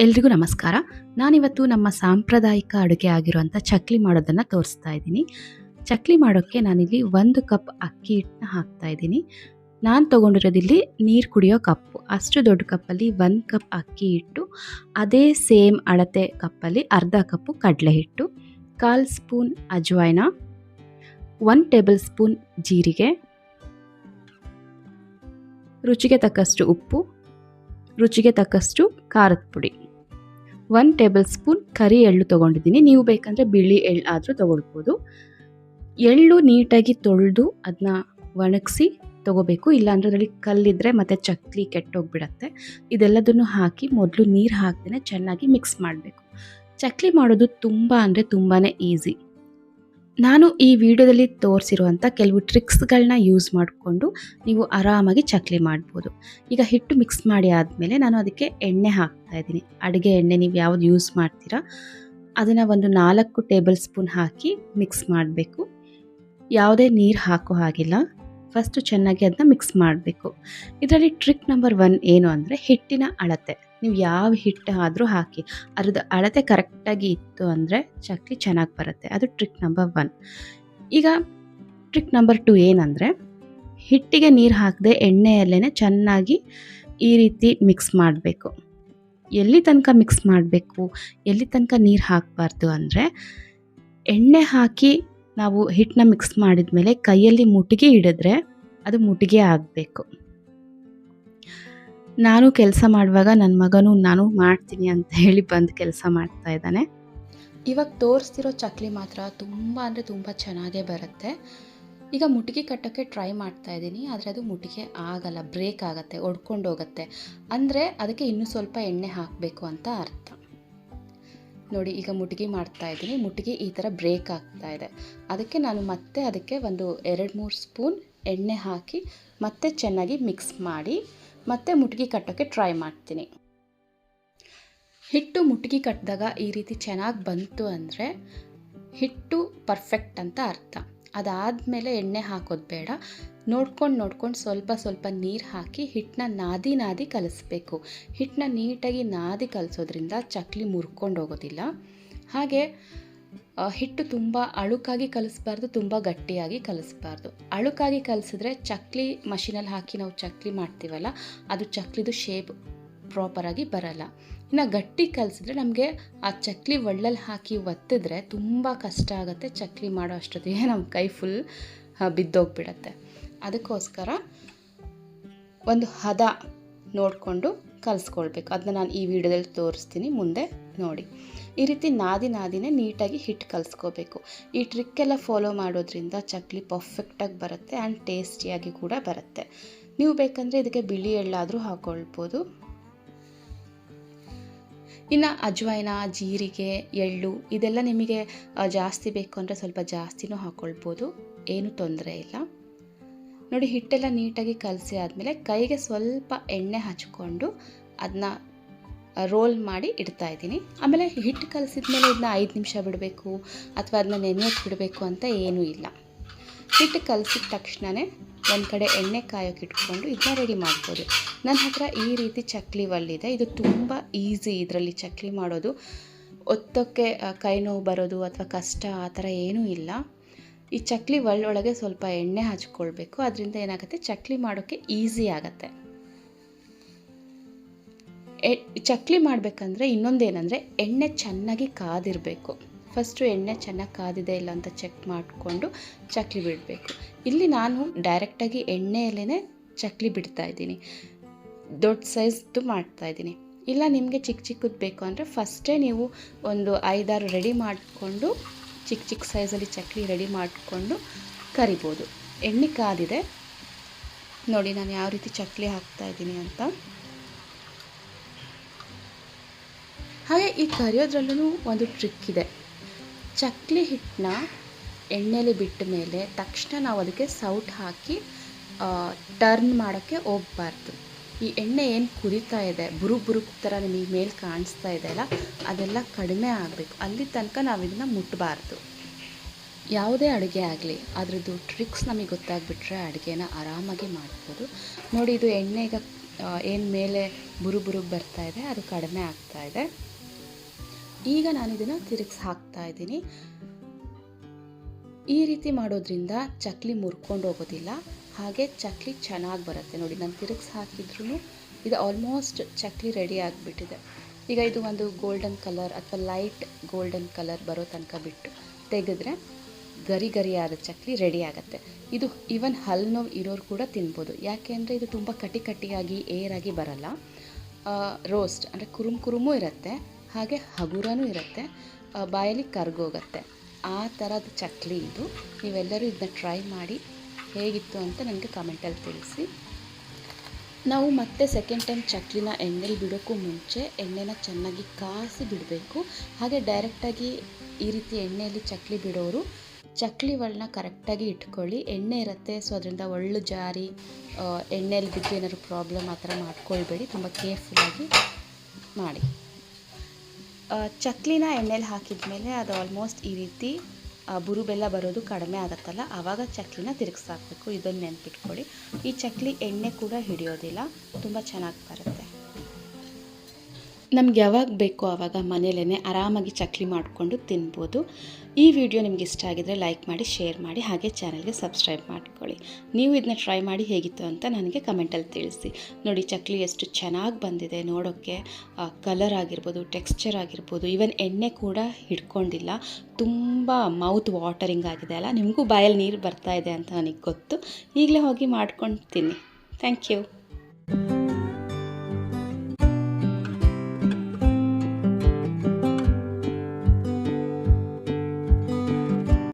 ಎಲ್ರಿಗೂ ನಮಸ್ಕಾರ. ನಾನಿವತ್ತು ನಮ್ಮ ಸಾಂಪ್ರದಾಯಿಕ ಅಡುಗೆ ಆಗಿರುವಂಥ ಚಕ್ಲಿ ಮಾಡೋದನ್ನು ತೋರಿಸ್ತಾ ಇದ್ದೀನಿ. ಚಕ್ಲಿ ಮಾಡೋಕ್ಕೆ ನಾನಿಲ್ಲಿ 1 ಕಪ್ ಅಕ್ಕಿ ಹಿಟ್ಟನ್ನ ಹಾಕ್ತಾ ಇದ್ದೀನಿ. ನಾನು ತೊಗೊಂಡಿರೋದಿಲ್ಲಿ ನೀರು ಕುಡಿಯೋ ಕಪ್ಪು, ಅಷ್ಟು ದೊಡ್ಡ ಕಪ್ಪಲ್ಲಿ 1 ಕಪ್ ಅಕ್ಕಿ ಹಿಟ್ಟು, ಅದೇ ಸೇಮ್ ಅಳತೆ ಕಪ್ಪಲ್ಲಿ ಅರ್ಧ ಕಪ್ಪು ಕಡಲೆ ಹಿಟ್ಟು, 1/4 ಸ್ಪೂನ್ ಅಜ್ವಾಯಿನ, 1 ಟೇಬಲ್ ಸ್ಪೂನ್ ಜೀರಿಗೆ, ರುಚಿಗೆ ತಕ್ಕಷ್ಟು ಉಪ್ಪು, ರುಚಿಗೆ ತಕ್ಕಷ್ಟು ಖಾರದ ಪುಡಿ, 1 ಟೇಬಲ್ ಸ್ಪೂನ್ ಕರಿ ಎಳ್ಳು ತೊಗೊಂಡಿದ್ದೀನಿ. ನೀವು ಬೇಕಂದರೆ ಬಿಳಿ ಎಳ್ಳು ಆದರೂ ತೊಗೊಳ್ಬೋದು. ಎಳ್ಳು ನೀಟಾಗಿ ತೊಳೆದು ಅದನ್ನ ಒಣಗಿಸಿ ತೊಗೋಬೇಕು, ಇಲ್ಲಾಂದರೆ ಅದರಲ್ಲಿ ಕಲ್ಲಿದ್ದರೆ ಮತ್ತು ಚಕ್ಲಿ ಕೆಟ್ಟೋಗ್ಬಿಡತ್ತೆ. ಇದೆಲ್ಲದನ್ನು ಹಾಕಿ ಮೊದಲು ನೀರು ಹಾಕ್ದೇ ಚೆನ್ನಾಗಿ ಮಿಕ್ಸ್ ಮಾಡಬೇಕು. ಚಕ್ಲಿ ಮಾಡೋದು ತುಂಬ ಅಂದರೆ ತುಂಬಾ ಈಸಿ. ನಾನು ಈ ವಿಡಿಯೋದಲ್ಲಿ ತೋರಿಸಿರುವಂಥ ಕೆಲವು ಟ್ರಿಕ್ಸ್ಗಳನ್ನ ಯೂಸ್ ಮಾಡಿಕೊಂಡು ನೀವು ಆರಾಮಾಗಿ ಚಕ್ಲಿ ಮಾಡ್ಬೋದು. ಈಗ ಹಿಟ್ಟು ಮಿಕ್ಸ್ ಮಾಡಿ ಆದಮೇಲೆ ನಾನು ಅದಕ್ಕೆ ಎಣ್ಣೆ ಹಾಕ್ತಾ ಇದ್ದೀನಿ. ಅಡುಗೆ ಎಣ್ಣೆ ನೀವು ಯಾವುದು ಯೂಸ್ ಮಾಡ್ತೀರಾ ಅದನ್ನು ಒಂದು 4 ಟೇಬಲ್ ಸ್ಪೂನ್ ಹಾಕಿ ಮಿಕ್ಸ್ ಮಾಡಬೇಕು. ಯಾವುದೇ ನೀರು ಹಾಕೋ ಹಾಗಿಲ್ಲ. ಫಸ್ಟು ಚೆನ್ನಾಗಿ ಅದನ್ನ ಮಿಕ್ಸ್ ಮಾಡಬೇಕು. ಇದರಲ್ಲಿ ಟ್ರಿಕ್ ನಂಬರ್ 1 ಏನು ಅಂದರೆ ಹಿಟ್ಟಿನ ಅಳತೆ. ನೀವು ಯಾವ ಹಿಟ್ಟು ಆದರೂ ಹಾಕಿ, ಅದ್ರದ್ದು ಅಳತೆ ಕರೆಕ್ಟಾಗಿ ಇತ್ತು ಅಂದರೆ ಚಕ್ಲಿ ಚೆನ್ನಾಗಿ ಬರುತ್ತೆ. ಅದು ಟ್ರಿಕ್ ನಂಬರ್ 1. ಈಗ ಟ್ರಿಕ್ ನಂಬರ್ 2 ಏನಂದರೆ ಹಿಟ್ಟಿಗೆ ನೀರು ಹಾಕದೆ ಎಣ್ಣೆಯಲ್ಲೇ ಚೆನ್ನಾಗಿ ಈ ರೀತಿ ಮಿಕ್ಸ್ ಮಾಡಬೇಕು. ಎಲ್ಲಿ ತನಕ ಮಿಕ್ಸ್ ಮಾಡಬೇಕು, ಎಲ್ಲಿ ತನಕ ನೀರು ಹಾಕಬಾರ್ದು ಅಂದರೆ ಎಣ್ಣೆ ಹಾಕಿ ನಾವು ಹಿಟ್ಟನ್ನ ಮಿಕ್ಸ್ ಮಾಡಿದ ಮೇಲೆ ಕೈಯಲ್ಲಿ ಮುಟ್ಟಿಗೆ ಹಿಡಿದ್ರೆ ಅದು ಮುಟ್ಟಿಗೆ ಆಗಬೇಕು. ನಾನು ಕೆಲಸ ಮಾಡುವಾಗ ನನ್ನ ಮಗನೂ ನಾನು ಮಾಡ್ತೀನಿ ಅಂತ ಹೇಳಿ ಬಂದು ಕೆಲಸ ಮಾಡ್ತಾ ಇದ್ದಾನೆ. ಇವಾಗ ತೋರಿಸ್ತಿರೋ ಚಕ್ಲಿ ಮಾತ್ರ ತುಂಬ ಅಂದರೆ ತುಂಬ ಚೆನ್ನಾಗೇ ಬರುತ್ತೆ. ಈಗ ಮುಟ್ಟಿಗೆ ಕಟ್ಟೋಕ್ಕೆ ಟ್ರೈ ಮಾಡ್ತಾ ಇದ್ದೀನಿ, ಆದರೆ ಅದು ಮುಟ್ಟಿಗೆ ಆಗಲ್ಲ, ಬ್ರೇಕ್ ಆಗುತ್ತೆ, ಒಡ್ಕೊಂಡು ಹೋಗುತ್ತೆ. ಅಂದರೆ ಅದಕ್ಕೆ ಇನ್ನೂ ಸ್ವಲ್ಪ ಎಣ್ಣೆ ಹಾಕಬೇಕು ಅಂತ ಅರ್ಥ. ನೋಡಿ, ಈಗ ಮುಟ್ಟಿಗೆ ಮಾಡ್ತಾ ಇದ್ದೀನಿ, ಮುಟ್ಟಿಗೆ ಈ ಥರ ಬ್ರೇಕ್ ಆಗ್ತಾ ಇದೆ. ಅದಕ್ಕೆ ನಾನು ಮತ್ತೆ ಅದಕ್ಕೆ ಒಂದು 2-3 ಸ್ಪೂನ್ ಎಣ್ಣೆ ಹಾಕಿ ಮತ್ತೆ ಚೆನ್ನಾಗಿ ಮಿಕ್ಸ್ ಮಾಡಿ ಮತ್ತೆ ಮುಟ್ಟಿಗೆ ಕಟ್ಟೋಕ್ಕೆ ಟ್ರೈ ಮಾಡ್ತೀನಿ. ಹಿಟ್ಟು ಮುಟ್ಟಿಗೆ ಕಟ್ಟಿದಾಗ ಈ ರೀತಿ ಚೆನ್ನಾಗಿ ಬಂತು ಅಂದರೆ ಹಿಟ್ಟು ಪರ್ಫೆಕ್ಟ್ ಅಂತ ಅರ್ಥ. ಅದಾದಮೇಲೆ ಎಣ್ಣೆ ಹಾಕೋದು ಬೇಡ. ನೋಡ್ಕೊಂಡು ಸ್ವಲ್ಪ ಸ್ವಲ್ಪ ನೀರು ಹಾಕಿ ಹಿಟ್ಟನ್ನ ನಾದಿ ಕಲಿಸ್ಬೇಕು. ಹಿಟ್ಟನ್ನ ನೀಟಾಗಿ ನಾದಿ ಕಲಿಸೋದ್ರಿಂದ ಚಕ್ಲಿ ಮುರ್ಕೊಂಡು ಹೋಗೋದಿಲ್ಲ. ಹಾಗೆ ಹಿಟ್ಟು ತುಂಬ ಅಳುಕಾಗಿ ಕಲಿಸ್ಬಾರ್ದು, ತುಂಬ ಗಟ್ಟಿಯಾಗಿ ಕಲಿಸ್ಬಾರ್ದು. ಅಳುಕಾಗಿ ಕಲಿಸಿದ್ರೆ ಚಕ್ಲಿ ಮಷಿನಲ್ಲಿ ಹಾಕಿ ನಾವು ಚಕ್ಲಿ ಮಾಡ್ತೀವಲ್ಲ, ಅದು ಚಕ್ಲಿದು ಶೇಪ್ ಪ್ರಾಪರಾಗಿ ಬರಲ್ಲ. ಇನ್ನು ಗಟ್ಟಿ ಕಲಿಸಿದ್ರೆ ನಮಗೆ ಆ ಚಕ್ಲಿ ಒಳ್ಳಲ್ಲಿ ಹಾಕಿ ಒತ್ತಿದ್ರೆ ತುಂಬ ಕಷ್ಟ ಆಗುತ್ತೆ. ಚಕ್ಲಿ ಮಾಡೋ ಅಷ್ಟೊತ್ತಿಗೆ ನಮ್ಮ ಕೈ ಫುಲ್ ಬಿದ್ದೋಗ್ಬಿಡತ್ತೆ. ಅದಕ್ಕೋಸ್ಕರ ಒಂದು ಹದ ನೋಡಿಕೊಂಡು ಕಲಿಸ್ಕೊಳ್ಬೇಕು. ಅದನ್ನ ನಾನು ಈ ವಿಡಿಯೋದಲ್ಲಿ ತೋರಿಸ್ತೀನಿ, ಮುಂದೆ ನೋಡಿ. ಈ ರೀತಿ ನಾದಿನೇ ನೀಟಾಗಿ ಹಿಟ್ಟು ಕಲಿಸ್ಕೋಬೇಕು. ಈ ಟ್ರಿಕ್ಕೆಲ್ಲ ಫಾಲೋ ಮಾಡೋದ್ರಿಂದ ಚಕ್ಲಿ ಪರ್ಫೆಕ್ಟಾಗಿ ಬರುತ್ತೆ ಆ್ಯಂಡ್ ಟೇಸ್ಟಿಯಾಗಿ ಕೂಡ ಬರುತ್ತೆ. ನೀವು ಬೇಕಂದರೆ ಇದಕ್ಕೆ ಬಿಳಿ ಎಳ್ಳಾದರೂ ಹಾಕ್ಕೊಳ್ಬೋದು. ಇನ್ನು ಅಜ್ವಾಯಿನ, ಜೀರಿಗೆ, ಎಳ್ಳು ಇದೆಲ್ಲ ನಿಮಗೆ ಜಾಸ್ತಿ ಬೇಕು ಅಂದರೆ ಸ್ವಲ್ಪ ಜಾಸ್ತಿನೂ ಹಾಕ್ಕೊಳ್ಬೋದು, ಏನೂ ತೊಂದರೆ ಇಲ್ಲ. ನೋಡಿ, ಹಿಟ್ಟೆಲ್ಲ ನೀಟಾಗಿ ಕಲಸಿ ಆದಮೇಲೆ ಕೈಗೆ ಸ್ವಲ್ಪ ಎಣ್ಣೆ ಹಚ್ಕೊಂಡು ಅದನ್ನ ರೋಲ್ ಮಾಡಿ ಇಡ್ತಾ ಇದ್ದೀನಿ. ಆಮೇಲೆ ಹಿಟ್ಟು ಕಲಸಿದ ಮೇಲೆ ಇದನ್ನ 5 ನಿಮಿಷ ಬಿಡಬೇಕು ಅಥವಾ ಅದನ್ನ ನೆನೆಯೋಕ್ಕೆ ಬಿಡಬೇಕು ಅಂತ ಏನೂ ಇಲ್ಲ. ಹಿಟ್ಟು ಕಲಸಿದ ತಕ್ಷಣವೇ ಒಂದು ಕಡೆ ಎಣ್ಣೆ ಕಾಯೋಕೆ ಇಟ್ಕೊಂಡು ಇದನ್ನ ರೆಡಿ ಮಾಡ್ಬೋದು. ನನ್ನ ಹತ್ರ ಈ ರೀತಿ ಚಕ್ಲಿ ಒಳ್ಳಿದೆ. ಇದು ತುಂಬ ಈಸಿ. ಇದರಲ್ಲಿ ಚಕ್ಲಿ ಮಾಡೋದು ಒತ್ತೋಕ್ಕೆ ಕೈ ನೋವು ಬರೋದು ಅಥವಾ ಕಷ್ಟ ಆ ಥರ ಏನೂ ಇಲ್ಲ. ಈ ಚಕ್ಲಿ ಒಳ್ಳೊಳಗೆ ಸ್ವಲ್ಪ ಎಣ್ಣೆ ಹಚ್ಕೊಳ್ಬೇಕು. ಅದರಿಂದ ಏನಾಗುತ್ತೆ, ಚಕ್ಲಿ ಮಾಡೋಕ್ಕೆ ಈಸಿ ಆಗುತ್ತೆ. ಚಕ್ಲಿ ಮಾಡಬೇಕಂದ್ರೆ ಇನ್ನೊಂದೇನೆಂದರೆ ಎಣ್ಣೆ ಚೆನ್ನಾಗಿ ಕಾದಿರಬೇಕು. ಫಸ್ಟು ಎಣ್ಣೆ ಚೆನ್ನಾಗಿ ಕಾದಿದೆ ಇಲ್ಲ ಅಂತ ಚೆಕ್ ಮಾಡಿಕೊಂಡು ಚಕ್ಲಿ ಬಿಡಬೇಕು. ಇಲ್ಲಿ ನಾನು ಡೈರೆಕ್ಟಾಗಿ ಎಣ್ಣೆಯಲ್ಲೇ ಚಕ್ಲಿ ಬಿಡ್ತಾ ಇದ್ದೀನಿ. ದೊಡ್ಡ ಸೈಜ್ದು ಮಾಡ್ತಾಯಿದ್ದೀನಿ. ಇಲ್ಲ ನಿಮಗೆ ಚಿಕ್ಕದು ಬೇಕು ಅಂದರೆ ಫಸ್ಟೇ ನೀವು ಒಂದು 5-6 ರೆಡಿ ಮಾಡಿಕೊಂಡು ಚಿಕ್ಕ ಸೈಜಲ್ಲಿ ಚಕ್ಲಿ ರೆಡಿ ಮಾಡಿಕೊಂಡು ಕರಿಬೋದು. ಎಣ್ಣೆ ಕಾದಿದೆ ನೋಡಿ, ನಾನು ಯಾವ ರೀತಿ ಚಕ್ಲಿ ಹಾಕ್ತಾಯಿದ್ದೀನಿ ಅಂತ. ಹಾಗೆ ಈ ಕರಿಯೋದ್ರಲ್ಲೂ ಒಂದು ಟ್ರಿಕ್ ಇದೆ. ಚಕ್ಲಿ ಹಿಟ್ಟನ್ನ ಎಣ್ಣೆಲಿ ಬಿಟ್ಟ ಮೇಲೆ ತಕ್ಷಣ ನಾವು ಅದಕ್ಕೆ ಸೌಟ್ ಹಾಕಿ ಟರ್ನ್ ಮಾಡೋಕ್ಕೆ ಹೋಗಬಾರ್ದು. ಈ ಎಣ್ಣೆ ಏನು ಕುದೀತಾ ಇದೆ, ಬುರುಕ್ ಥರ ನಿಮಗೆ ಮೇಲೆ ಕಾಣಿಸ್ತಾ ಇದೆ ಅಲ್ಲ, ಅದೆಲ್ಲ ಕಡಿಮೆ ಆಗಬೇಕು. ಅಲ್ಲಿ ತನಕ ನಾವು ಇದನ್ನು ಮುಟ್ಟಬಾರ್ದು. ಯಾವುದೇ ಅಡುಗೆ ಆಗಲಿ ಅದರದ್ದು ಟ್ರಿಕ್ಸ್ ನಮಗೆ ಗೊತ್ತಾಗ್ಬಿಟ್ರೆ ಅಡುಗೆನ ಆರಾಮಾಗಿ ಮಾಡ್ಬೋದು. ನೋಡಿ, ಇದು ಎಣ್ಣೆ ಈಗ ಏನು ಮೇಲೆ ಬುರು ಬರ್ತಾ ಇದೆ, ಅದು ಕಡಿಮೆ ಆಗ್ತಾ ಇದೆ. ಈಗ ನಾನು ಇದನ್ನು ತಿರುಗಿಸಿ ಹಾಕ್ತಾ ಇದ್ದೀನಿ. ಈ ರೀತಿ ಮಾಡೋದ್ರಿಂದ ಚಕ್ಲಿ ಮುರ್ಕೊಂಡು ಹೋಗೋದಿಲ್ಲ, ಹಾಗೆ ಚಕ್ಲಿ ಚೆನ್ನಾಗಿ ಬರುತ್ತೆ. ನೋಡಿ, ನಾನು ತಿರುಗಿಸಿ ಹಾಕಿದ್ರೂ ಇದು ಆಲ್ಮೋಸ್ಟ್ ಚಕ್ಲಿ ರೆಡಿ ಆಗಿಬಿಟ್ಟಿದೆ. ಈಗ ಇದು ಒಂದು ಗೋಲ್ಡನ್ ಕಲರ್ ಅಥವಾ ಲೈಟ್ ಗೋಲ್ಡನ್ ಕಲರ್ ಬರೋ ತನಕ ಬಿಟ್ಟು ತೆಗೆದ್ರೆ ಗರಿಯಾದ ಚಕ್ಲಿ ರೆಡಿ ಆಗುತ್ತೆ. ಇದು ಈವನ್ ಹಲ್ಲು ನೋವು ಇರೋರು ಕೂಡ ತಿನ್ಬೋದು. ಯಾಕೆ ಅಂದರೆ ಇದು ತುಂಬ ಕಟ್ಟಿಯಾಗಿ ಏರಾಗಿ ಬರಲ್ಲ. ರೋಸ್ಟ್ ಅಂದರೆ ಕುರುಮು ಇರುತ್ತೆ, ಹಾಗೆ ಹಗುರನೂ ಇರುತ್ತೆ, ಬಾಯಲ್ಲಿ ಕರ್ಗೋಗುತ್ತೆ. ಆ ಥರದ ಚಕ್ಲಿ ಇದು. ನೀವೆಲ್ಲರೂ ಇದನ್ನ ಟ್ರೈ ಮಾಡಿ ಹೇಗಿತ್ತು ಅಂತ ನನಗೆ ಕಮೆಂಟಲ್ಲಿ ತಿಳಿಸಿ. ನಾವು ಮತ್ತೆ ಸೆಕೆಂಡ್ ಟೈಮ್ ಚಕ್ಲಿನ ಎಣ್ಣೆಲಿ ಬಿಡೋಕ್ಕೂ ಮುಂಚೆ ಎಣ್ಣೆನ ಚೆನ್ನಾಗಿ ಕಾಸಿ ಬಿಡಬೇಕು. ಹಾಗೆ ಡೈರೆಕ್ಟಾಗಿ ಈ ರೀತಿ ಎಣ್ಣೆಯಲ್ಲಿ ಚಕ್ಲಿ ಬಿಡೋರು ಚಕ್ಲಿ ಒಳ್ಳನ್ನ ಕರೆಕ್ಟಾಗಿ ಇಟ್ಕೊಳ್ಳಿ. ಎಣ್ಣೆ ಇರುತ್ತೆ, ಸೊ ಅದರಿಂದ ಒಳ್ಳು ಜಾರಿ ಎಣ್ಣೆಯಲ್ಲಿ ಬಿದ್ದು ಏನಾದ್ರು ಪ್ರಾಬ್ಲಮ್ ಆ ಥರ ಮಾಡ್ಕೊಳ್ಬೇಡಿ. ತುಂಬ ಕೇರ್ಫುಲ್ಲಾಗಿ ಮಾಡಿ. ಚಕ್ಲಿನ ಎಣ್ಣೆಲಿ ಹಾಕಿದ ಮೇಲೆ ಅದು ಆಲ್ಮೋಸ್ಟ್ ಈ ರೀತಿ ಬುರು ಬೆಲ್ಲ ಬರೋದು ಕಡಿಮೆ ಆಗುತ್ತಲ್ಲ, ಆವಾಗ ಚಕ್ಲಿನ ತಿರುಗಿಸಾಕಬೇಕು. ಇದನ್ನು ನೆನ್ಪಿಟ್ಕೊಳ್ಳಿ. ಈ ಚಕ್ಲಿ ಎಣ್ಣೆ ಕೂಡ ಹಿಡಿಯೋದಿಲ್ಲ, ತುಂಬ ಚೆನ್ನಾಗಿ ಬರುತ್ತೆ. ನಮ್ಗೆ ಯಾವಾಗ ಬೇಕೋ ಆವಾಗ ಮನೇಲೇ ಆರಾಮಾಗಿ ಚಕ್ಲಿ ಮಾಡಿಕೊಂಡು ತಿನ್ಬೋದು. ಈ ವಿಡಿಯೋ ನಿಮ್ಗೆ ಇಷ್ಟ ಆಗಿದರೆ ಲೈಕ್ ಮಾಡಿ, ಶೇರ್ ಮಾಡಿ, ಹಾಗೆ ಚಾನಲ್ಗೆ ಸಬ್ಸ್ಕ್ರೈಬ್ ಮಾಡ್ಕೊಳ್ಳಿ. ನೀವು ಇದನ್ನ ಟ್ರೈ ಮಾಡಿ ಹೇಗಿತ್ತು ಅಂತ ನನಗೆ ಕಮೆಂಟಲ್ಲಿ ತಿಳಿಸಿ. ನೋಡಿ, ಚಕ್ಲಿ ಎಷ್ಟು ಚೆನ್ನಾಗಿ ಬಂದಿದೆ ನೋಡೋಕ್ಕೆ. ಕಲರ್ ಆಗಿರ್ಬೋದು, ಟೆಕ್ಸ್ಚರ್ ಆಗಿರ್ಬೋದು, ಈವನ್ ಎಣ್ಣೆ ಕೂಡ ಹಿಡ್ಕೊಂಡಿಲ್ಲ. ತುಂಬ ಮೌತ್ ವಾಟರಿಂಗ್ ಆಗಿದೆ ಅಲ್ಲ, ನಿಮಗೂ ಬಾಯಲ್ಲಿ ನೀರು ಬರ್ತಾ ಇದೆ ಅಂತ ನನಗೆ ಗೊತ್ತು. ಈಗಲೇ ಹೋಗಿ ಮಾಡ್ಕೊಂಡು ತಿನ್ನಿ. Thank you.